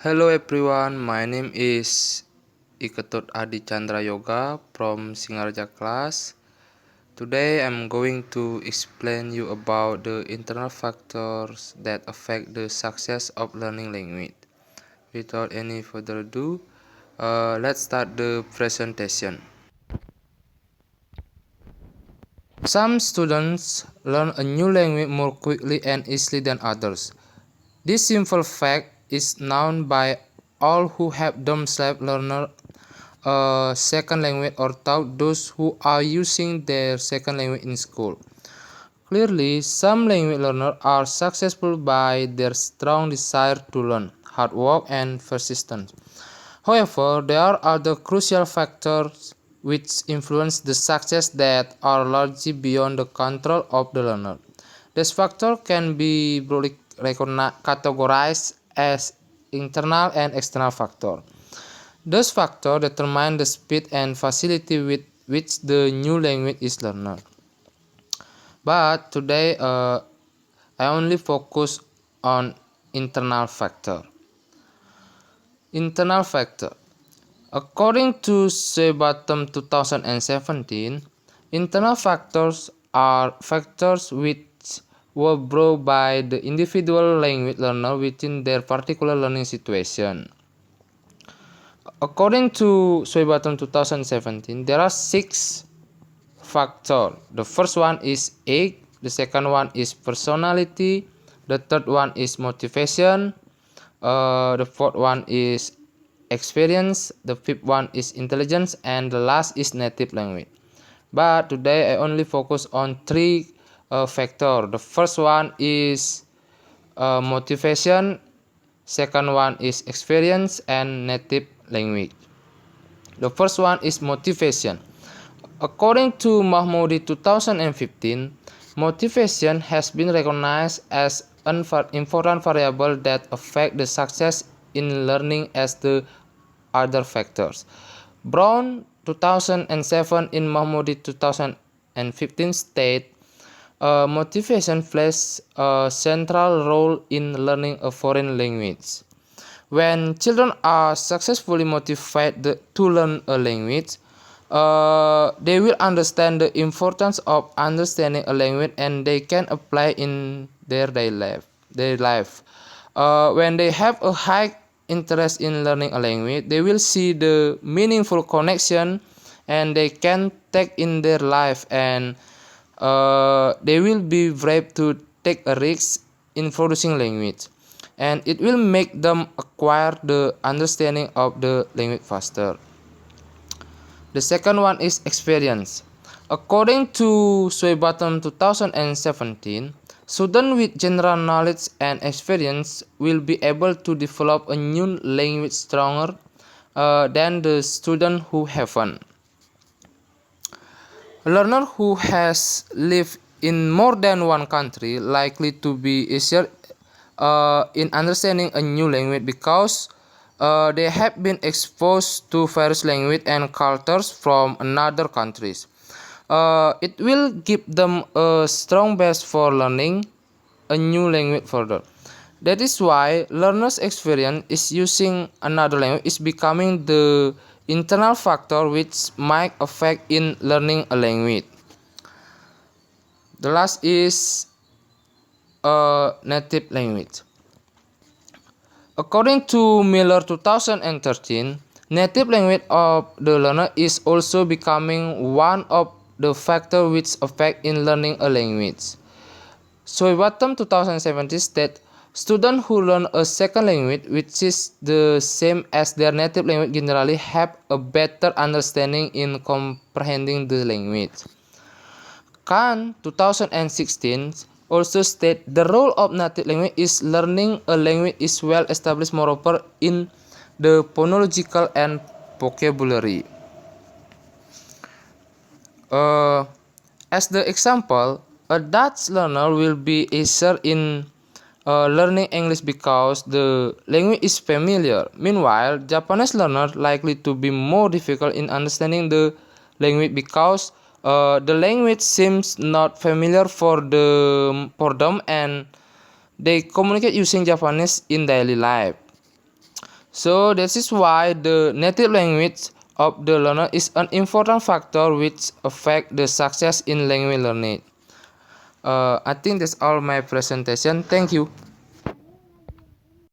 Hello everyone, my name is Iketut Adi Chandra Yoga from Singarja class. Today I'm going to explain you about the internal factors that affect the success of learning language. Without any further ado, let's start the presentation. Some students learn a new language more quickly and easily than others. This simple fact is known by all who have themselves learned a second language or taught those who are using their second language in school. Clearly, some language learners are successful by their strong desire to learn, hard work, and persistence. However, there are other crucial factors which influence the success that are largely beyond the control of the learner. These factors can be broadly categorized as internal and external factors. Those factors determine the speed and facility with which the new language is learned. But today, I only focus on internal factor. Internal factor. According to Sebatum 2017, internal factors are factors which were brought by the individual language learner within their particular learning situation. According to Sebatum 2017, there are 6 factors. The first one is age, the second one is personality, the third one is motivation, the fourth one is experience, the fifth one is intelligence, and the last is native language. But today I only focus on 3 factors. The first one is motivation, second one is experience, and native language. The first one is motivation. According to Mahmoudi 2015, motivation has been recognized as an important variable that affect the success in learning as the other factors. Brown 2007 in Mahmoudi 2015 state motivation plays a central role in learning a foreign language. When children are successfully motivated to learn a language, they will understand the importance of understanding a language and they can apply in their daily life. When they have a high interest in learning a language, they will see the meaningful connection and they can take in their life, and they will be brave to take a risk in producing language, and it will make them acquire the understanding of the language faster. The second one is experience. According to Swaybatum 2017, students with general knowledge and experience will be able to develop a new language stronger than the student who haven't. A learner who has lived in more than one country likely to be easier in understanding a new language because they have been exposed to various language and cultures from another countries. It will give them a strong base for learning a new language further. That is why learners' experience is using another language is becoming the internal factor which might affect in learning a language. The last is a native language. According to Miller 2013, native language of the learner is also becoming one of the factors which affect in learning a language. So bottom 2017 state students who learn a second language which is the same as their native language generally have a better understanding in comprehending the language. Khan 2016 also state the role of native language is learning a language is well established moreover in the phonological and vocabulary. As the example, a Dutch learner will be easier in learning English because the language is familiar. Meanwhile, Japanese learner likely to be more difficult in understanding the language because the language seems not familiar for them and they communicate using Japanese in daily life. So this is why the native language of the learner is an important factor which affect the success in language learning. I think that's all my presentation. Thank you.